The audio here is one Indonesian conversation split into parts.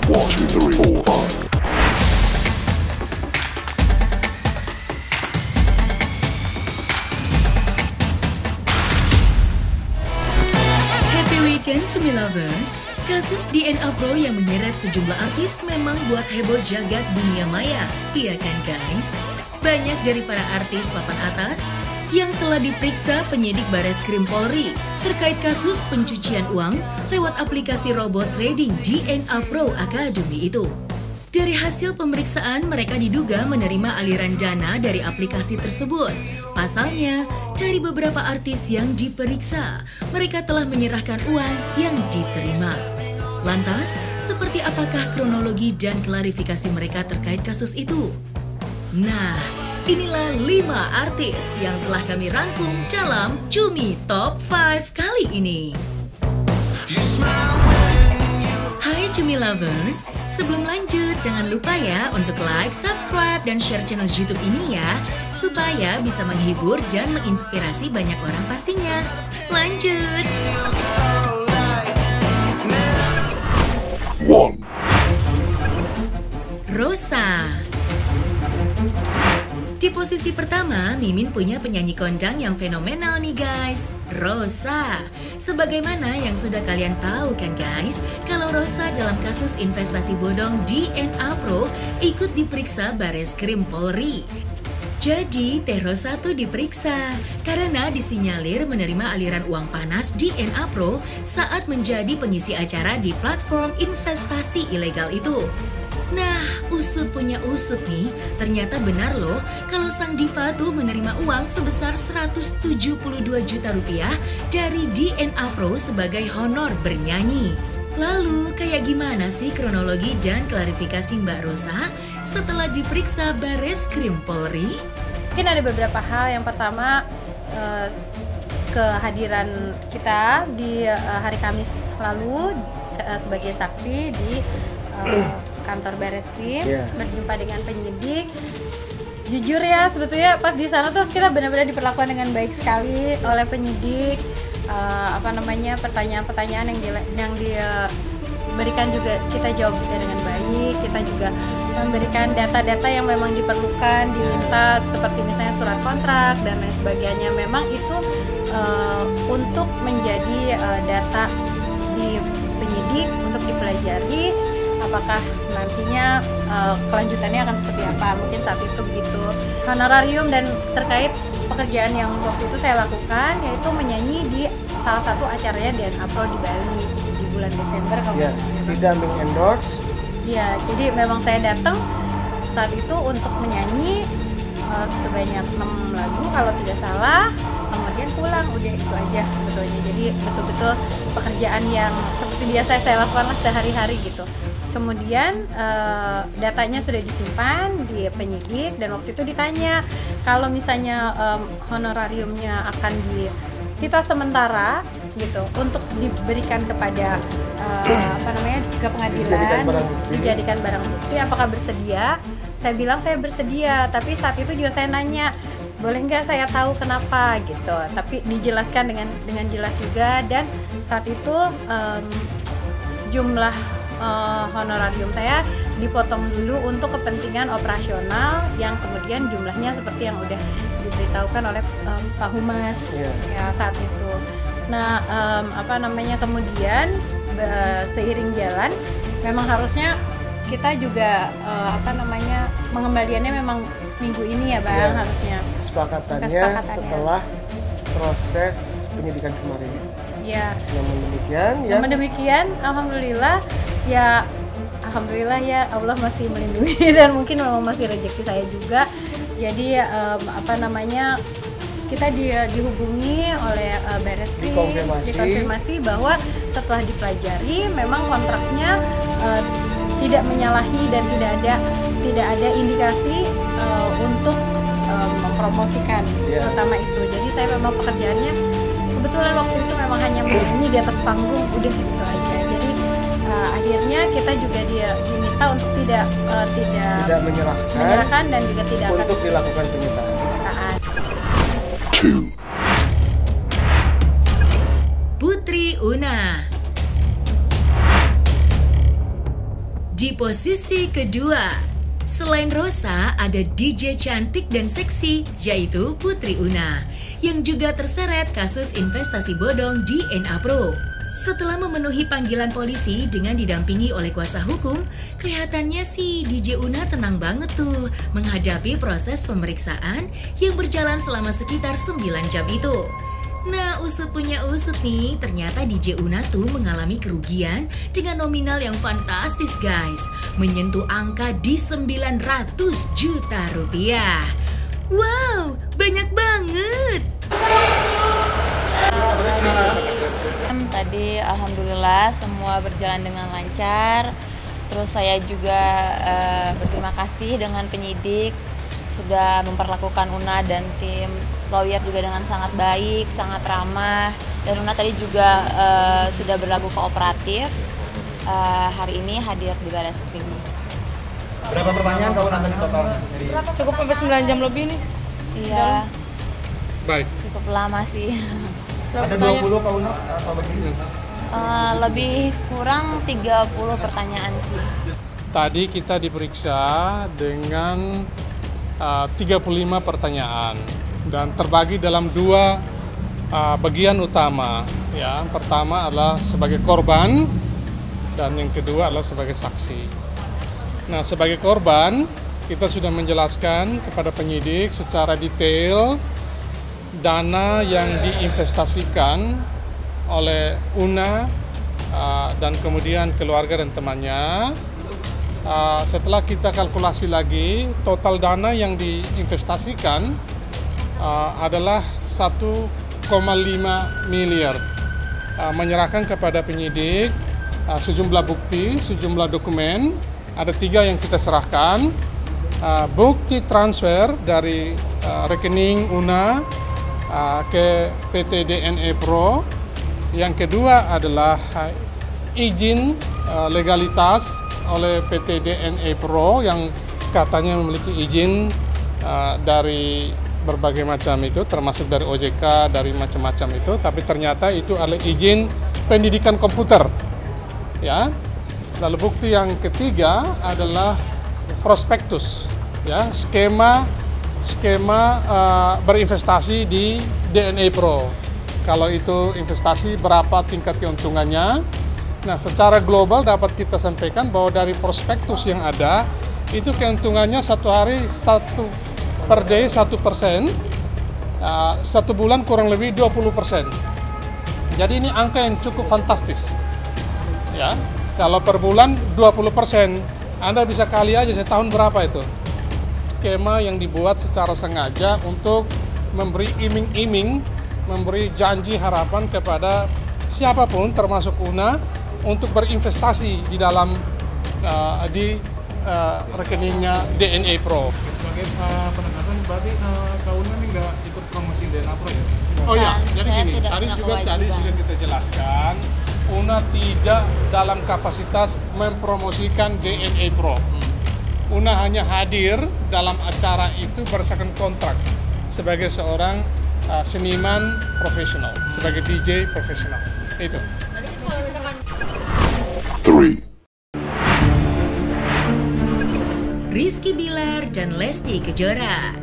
1, 2, 3, 4, 5. Happy weekend Cumi Lovers. Kasus DNA Pro yang menyeret sejumlah artis memang buat heboh jagat dunia maya. Iya kan guys? Banyak dari para artis papan atas yang telah diperiksa penyidik Bareskrim Polri terkait kasus pencucian uang lewat aplikasi robot trading DNA Pro Academy itu. Dari hasil pemeriksaan, mereka diduga menerima aliran dana dari aplikasi tersebut. Pasalnya, dari beberapa artis yang diperiksa, mereka telah menyerahkan uang yang diterima. Lantas, seperti apakah kronologi dan klarifikasi mereka terkait kasus itu? Nah, inilah 5 artis yang telah kami rangkum dalam Cumi Top 5 kali ini. Hai Cumi Lovers, sebelum lanjut jangan lupa ya untuk like, subscribe, dan share channel YouTube ini ya, supaya bisa menghibur dan menginspirasi banyak orang pastinya. Lanjut! 1. Rosa. Di posisi pertama, Mimin punya penyanyi kondang yang fenomenal nih guys, Rosa. Sebagaimana yang sudah kalian tahu kan guys, kalau Rosa dalam kasus investasi bodong DNA Pro ikut diperiksa Bareskrim Polri. Jadi, Teh Rosa tuh diperiksa karena disinyalir menerima aliran uang panas DNA Pro saat menjadi pengisi acara di platform investasi ilegal itu. Nah, usut punya usut nih, ternyata benar loh kalau sang diva tuh menerima uang sebesar 172 juta rupiah dari DNA Pro sebagai honor bernyanyi. Lalu, kayak gimana sih kronologi dan klarifikasi Mbak Rosa setelah diperiksa Bareskrim Polri? Mungkin ada beberapa hal. Yang pertama, kehadiran kita di hari Kamis lalu sebagai saksi di kantor Bareskrim, berjumpa dengan penyidik. Jujur ya, sebetulnya pas di sana tuh kita benar-benar diperlakukan dengan baik sekali oleh penyidik. Pertanyaan-pertanyaan yang dia berikan juga kita jawab juga dengan baik. Kita juga memberikan data-data yang memang diperlukan, diminta seperti misalnya surat kontrak dan lain sebagainya. Memang itu untuk menjadi data di penyidik untuk dipelajari. Apakah nantinya kelanjutannya akan seperti apa, mungkin saat itu begitu. Honorarium dan terkait pekerjaan yang waktu itu saya lakukan, yaitu menyanyi di salah satu acaranya DNA Pro di Bali di bulan Desember. Tidak mengendorse. Ya, jadi memang saya datang saat itu untuk menyanyi sebanyak 6 lagu kalau tidak salah, kemudian pulang, udah itu aja sebetulnya. Jadi betul-betul pekerjaan yang seperti biasa saya lakukan sehari-hari gitu. Kemudian datanya sudah disimpan di penyidik dan waktu itu ditanya kalau misalnya honorariumnya akan disita sementara gitu untuk diberikan kepada ke pengadilan, dijadikan barang bukti, apakah bersedia? Saya bilang saya bersedia, tapi saat itu juga saya nanya boleh nggak saya tahu kenapa gitu, tapi dijelaskan dengan jelas juga. Dan saat itu jumlah honorarium saya dipotong dulu untuk kepentingan operasional yang kemudian jumlahnya seperti yang udah diberitahukan oleh Pak Humas ya saat itu. Nah, kemudian seiring jalan memang harusnya kita juga mengembaliannya memang minggu ini ya Bang, harusnya. Kesepakatannya setelah proses penyidikan kemarin. Ya. Namun demikian, alhamdulillah ya Allah masih melindungi dan mungkin memang masih rezeki saya juga. Jadi kita dihubungi oleh Bareskrim, dikonfirmasi bahwa setelah dipelajari memang kontraknya tidak menyalahi dan tidak ada indikasi untuk mempromosikan terutama itu. Jadi saya memang pekerjaannya kebetulan waktu itu memang hanya menyanyi di atas panggung, udah gitu aja. Jadi akhirnya kita juga diminta untuk tidak menyerahkan dan juga tidak untuk dilakukan penyitaan. 2. Putri Una. Di posisi kedua, selain Rosa, ada DJ cantik dan seksi, yaitu Putri Una, yang juga terseret kasus investasi bodong DNA Pro. Setelah memenuhi panggilan polisi dengan didampingi oleh kuasa hukum, kelihatannya sih DJ Una tenang banget tuh menghadapi proses pemeriksaan yang berjalan selama sekitar 9 jam itu. Nah, usut punya usut nih, ternyata DJ Una tuh mengalami kerugian dengan nominal yang fantastis guys, menyentuh angka di 900 juta rupiah. Wow, banyak banget! Tadi alhamdulillah semua berjalan dengan lancar. Terus saya juga berterima kasih dengan penyidik sudah memperlakukan Una dan tim lawyer juga dengan sangat baik, sangat ramah. Dan Una tadi juga sudah berlaku kooperatif. Hari ini hadir di Bareskrim. Berapa pertanyaan kau nonton total? Cukup sampai 9 jam lebih nih. Iya. Baik. Cukup lama sih. Ada 20 kau atau begitu? Lebih kurang 30 pertanyaan sih. Tadi kita diperiksa dengan 35 pertanyaan dan terbagi dalam dua bagian utama. Ya, pertama adalah sebagai korban dan yang kedua adalah sebagai saksi. Nah, sebagai korban kita sudah menjelaskan kepada penyidik secara detail dana yang diinvestasikan oleh Una dan kemudian keluarga dan temannya. Setelah kita kalkulasi lagi, total dana yang diinvestasikan adalah 1,5 miliar. Menyerahkan kepada penyidik sejumlah bukti, sejumlah dokumen. Ada 3 yang kita serahkan. Bukti transfer dari rekening Una ke PT DNA Pro. Yang kedua adalah izin legalitas oleh PT DNA Pro yang katanya memiliki izin dari berbagai macam itu, termasuk dari OJK, dari macam-macam itu, tapi ternyata itu adalah izin pendidikan komputer. Ya. Lalu bukti yang ketiga adalah prospektus, ya, skema berinvestasi di DNA Pro. Kalau itu investasi berapa tingkat keuntungannya. Nah, secara global dapat kita sampaikan bahwa dari prospektus yang ada itu keuntungannya satu hari per day 1%, 1 bulan kurang lebih 20%. Jadi ini angka yang cukup fantastis. Ya, kalau per bulan 20%, Anda bisa kali aja setahun berapa itu. Skema yang dibuat secara sengaja untuk memberi iming-iming, memberi janji harapan kepada siapapun termasuk Una untuk berinvestasi di dalam rekeningnya DNA Pro. Sebagai penegasan berarti kau Una ini nggak ikut promosi DNA Pro ya? Oh iya, jadi Saya gini, tidak tadi punya juga tadi kewajiban. sudah kita jelaskan, Una tidak dalam kapasitas mempromosikan DNA Pro. Una hanya hadir dalam acara itu berdasarkan kontrak sebagai seorang seniman profesional, sebagai DJ profesional. Itu. 3. Rizky Bilar dan Lesti Kejora.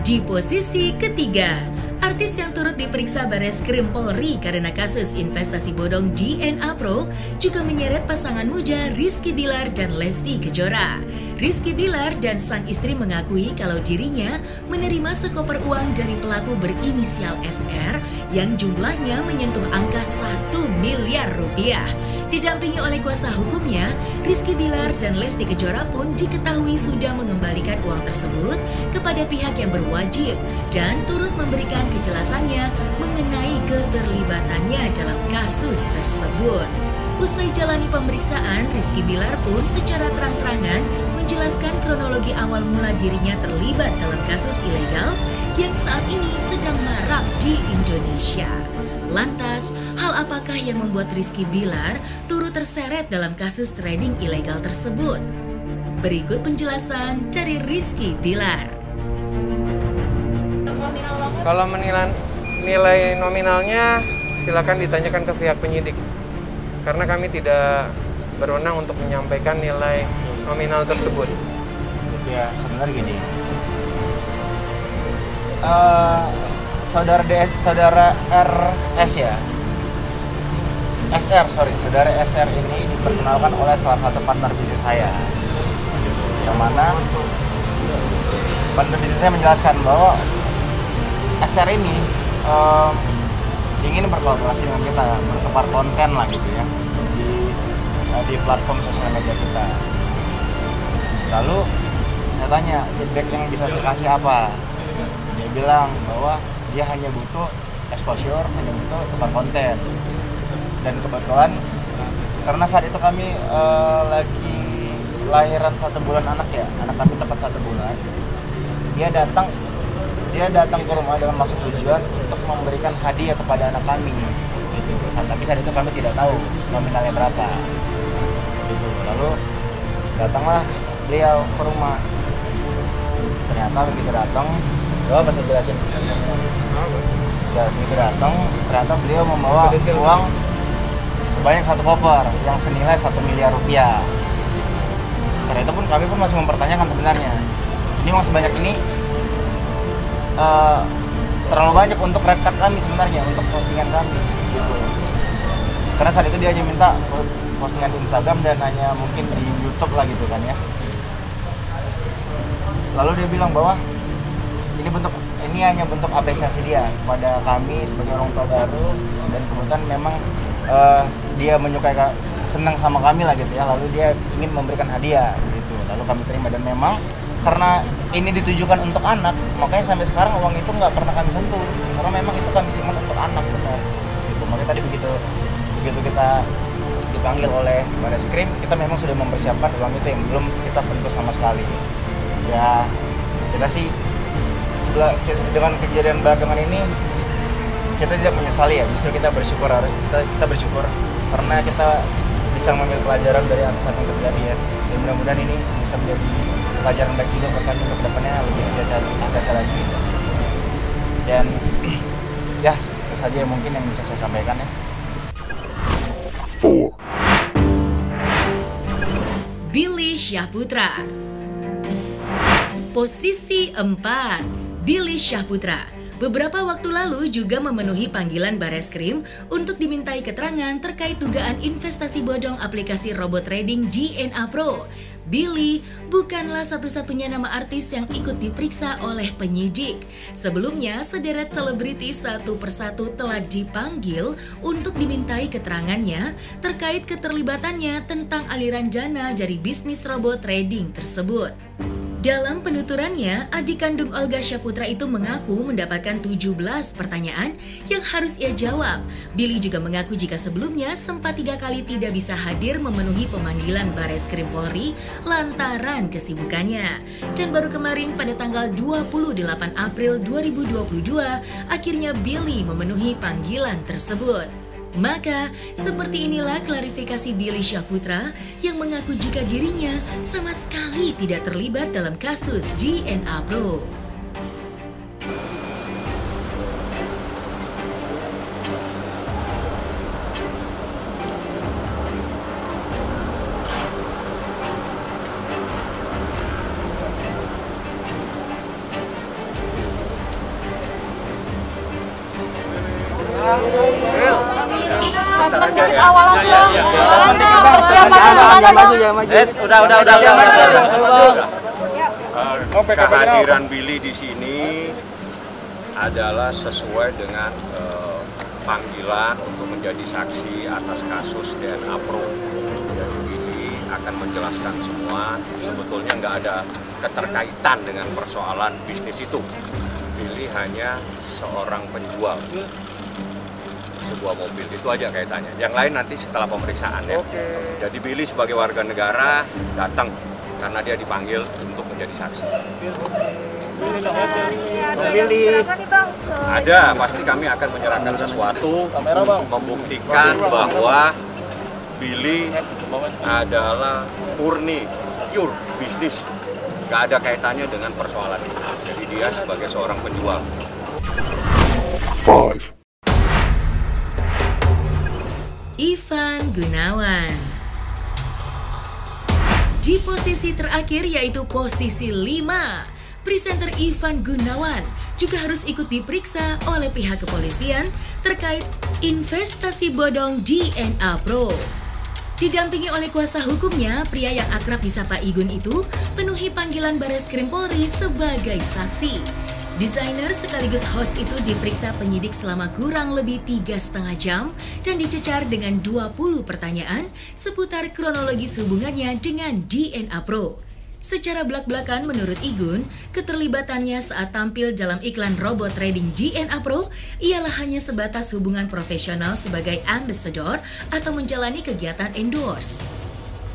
Di posisi ketiga, artis yang turut diperiksa Bareskrim Polri karena kasus investasi bodong DNA Pro juga menyeret pasangan muja Rizky Bilar dan Lesti Kejora. Rizky Bilar dan sang istri mengakui kalau dirinya menerima sekoper uang dari pelaku berinisial SR yang jumlahnya menyentuh angka 1 miliar rupiah. Didampingi oleh kuasa hukumnya, Rizky Bilar dan Lesti Kejora pun diketahui sudah mengembalikan uang tersebut kepada pihak yang berwajib dan turut memberikan kejelasannya mengenai keterlibatannya dalam kasus tersebut. Usai jalani pemeriksaan, Rizky Bilar pun secara terang-terangan menjelaskan kronologi awal mula dirinya terlibat dalam kasus ilegal yang saat ini sedang marak di Indonesia. Lantas, hal apakah yang membuat Rizky Bilar turut terseret dalam kasus trading ilegal tersebut? Berikut penjelasan dari Rizky Bilar. Kalau menilai nilai nominalnya, silakan ditanyakan ke pihak penyidik. karena kami tidak berwenang untuk menyampaikan nilai nominal tersebut. Ya sebenarnya gini, saudara RS ya, saudara SR ini diperkenalkan oleh salah satu partner bisnis saya, yang mana partner bisnis saya menjelaskan bahwa SR ini ingin berkolaborasi dengan kita, bertukar konten lah gitu ya di platform sosial media kita. Lalu saya tanya feedback yang bisa saya kasih apa, dia bilang bahwa dia hanya butuh exposure, hanya butuh tukar konten. Dan kebetulan karena saat itu kami lagi lahiran 1 bulan anak ya, anak kami tepat 1 bulan. Dia datang ke rumah dengan maksud tujuan untuk memberikan hadiah kepada anak kami gitu. Tapi saat itu kami tidak tahu nominalnya berapa gitu. Lalu datanglah beliau ke rumah. Ternyata begitu datang, coba saya jelasin. Ya, begitu datang, ternyata beliau membawa uang sebanyak 1 koper yang senilai 1 miliar rupiah. Setelah itu pun kami pun masih mempertanyakan sebenarnya, ini uang sebanyak ini terlalu banyak untuk red card kami sebenarnya, untuk postingan kami gitu. Karena saat itu dia hanya minta postingan di Instagram dan hanya mungkin di YouTube lah gitu kan ya. Lalu dia bilang bahwa ini hanya bentuk apresiasi dia kepada kami sebagai orang tua baru, dan kebetulan memang dia menyukai, senang sama kami lah gitu ya. Lalu dia ingin memberikan hadiah gitu. Lalu kami terima, dan memang karena ini ditujukan untuk anak, makanya sampai sekarang uang itu nggak pernah kami sentuh, karena memang itu kami simpan untuk anak benar gitu. Makanya tadi begitu kita dipanggil oleh Bareskrim, kita memang sudah mempersiapkan uang itu yang belum kita sentuh sama sekali. Ya kita sih dengan kejadian belakangan ini kita tidak menyesali ya, justru kita bersyukur, kita bersyukur karena kita bisa mengambil pelajaran dari atas apa yang terjadi ya. Dan mudah-mudahan ini bisa menjadi pelajaran baik juga buat kami untuk kedepannya lebih hati-hati lagi. Dan ya itu saja yang mungkin yang bisa saya sampaikan ya. Billy Syahputra. Posisi 4, Billy Syahputra. Beberapa waktu lalu juga memenuhi panggilan Bareskrim untuk dimintai keterangan terkait dugaan investasi bodong aplikasi robot trading DNA Pro. Billy bukanlah satu-satunya nama artis yang ikut diperiksa oleh penyidik. Sebelumnya, sederet selebritis satu persatu telah dipanggil untuk dimintai keterangannya terkait keterlibatannya tentang aliran dana dari bisnis robot trading tersebut. Dalam penuturannya, adik kandung Olga Syahputra itu mengaku mendapatkan 17 pertanyaan yang harus ia jawab. Billy juga mengaku jika sebelumnya sempat 3 kali tidak bisa hadir memenuhi pemanggilan Bareskrim Polri lantaran kesibukannya. Dan baru kemarin pada tanggal 28 April 2022, akhirnya Billy memenuhi panggilan tersebut. Maka, seperti inilah klarifikasi Billy Syahputra yang mengaku jika dirinya sama sekali tidak terlibat dalam kasus DNA Pro. Kehadiran Billy di sini adalah sesuai dengan panggilan untuk menjadi saksi atas kasus DNA Pro. Jadi Billy akan menjelaskan semua. Sebetulnya nggak ada keterkaitan dengan persoalan bisnis itu. Billy hanya seorang penjual sebuah mobil, itu aja kaitannya. Yang lain nanti setelah pemeriksaan ya. Jadi Billy sebagai warga negara datang karena dia dipanggil untuk menjadi saksi. Ada, pasti kami akan menyerahkan sesuatu untuk membuktikan bahwa Billy adalah murni, pure bisnis, gak ada kaitannya dengan persoalan itu. Jadi dia sebagai seorang penjual. 5 Ivan Gunawan. Di posisi terakhir yaitu posisi 5, presenter Ivan Gunawan juga harus ikut diperiksa oleh pihak kepolisian terkait investasi bodong DNA Pro. Didampingi oleh kuasa hukumnya, pria yang akrab disapa Igun itu penuhi panggilan Bareskrim Polri sebagai saksi. Desainer sekaligus host itu diperiksa penyidik selama kurang lebih 3,5 jam dan dicecar dengan 20 pertanyaan seputar kronologis hubungannya dengan DNA Pro. Secara belak-belakan menurut Igun, keterlibatannya saat tampil dalam iklan robot trading DNA Pro ialah hanya sebatas hubungan profesional sebagai ambassador atau menjalani kegiatan endorse.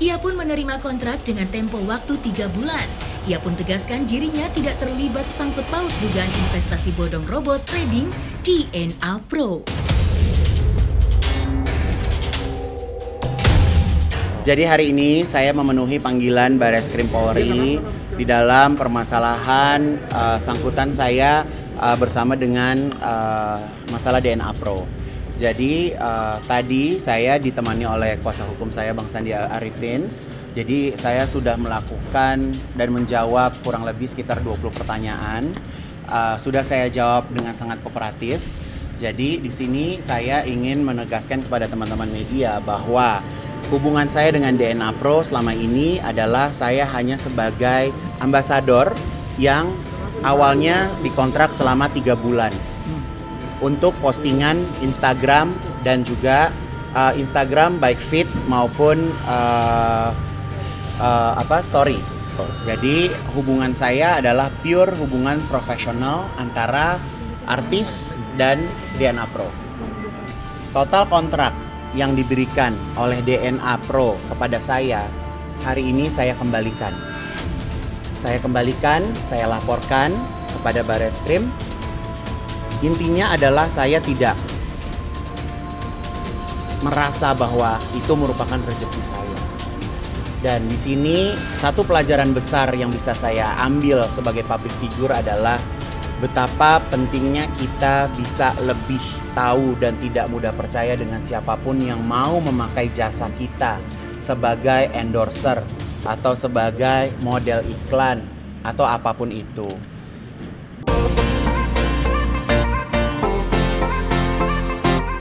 Ia pun menerima kontrak dengan tempo waktu 3 bulan. Ia pun tegaskan dirinya tidak terlibat sangkut paut dugaan investasi bodong robot trading DNA Pro. Jadi hari ini saya memenuhi panggilan Bareskrim Polri di dalam permasalahan sangkutan saya bersama dengan masalah DNA Pro. Jadi tadi saya ditemani oleh kuasa hukum saya Bang Sandi Arifin. Jadi saya sudah melakukan dan menjawab kurang lebih sekitar 20 pertanyaan. Sudah saya jawab dengan sangat kooperatif. Jadi di sini saya ingin menegaskan kepada teman-teman media bahwa hubungan saya dengan DNA Pro selama ini adalah saya hanya sebagai ambasador yang awalnya dikontrak selama 3 bulan untuk postingan Instagram dan juga Instagram baik feed maupun story. Jadi hubungan saya adalah pure hubungan profesional antara artis dan DNA Pro. Total kontrak yang diberikan oleh DNA Pro kepada saya hari ini saya kembalikan. Saya laporkan kepada Bareskrim. Intinya adalah saya tidak merasa bahwa itu merupakan rezeki saya. Dan di sini satu pelajaran besar yang bisa saya ambil sebagai public figure adalah betapa pentingnya kita bisa lebih tahu dan tidak mudah percaya dengan siapapun yang mau memakai jasa kita sebagai endorser atau sebagai model iklan atau apapun itu.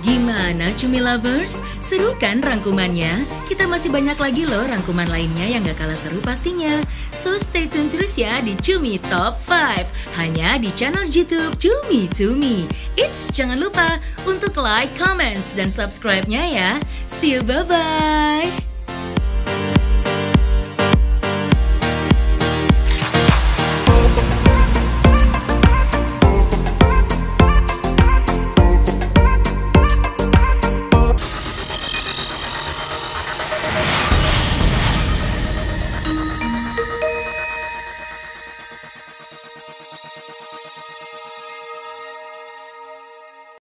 Gimana Cumi Lovers? Seru kan rangkumannya? Kita masih banyak lagi loh rangkuman lainnya yang gak kalah seru pastinya. So stay tune terus ya di Cumi Top 5 hanya di channel YouTube Cumi Cumi. Eits, jangan lupa untuk like, comments, dan subscribe-nya ya. See you, bye-bye!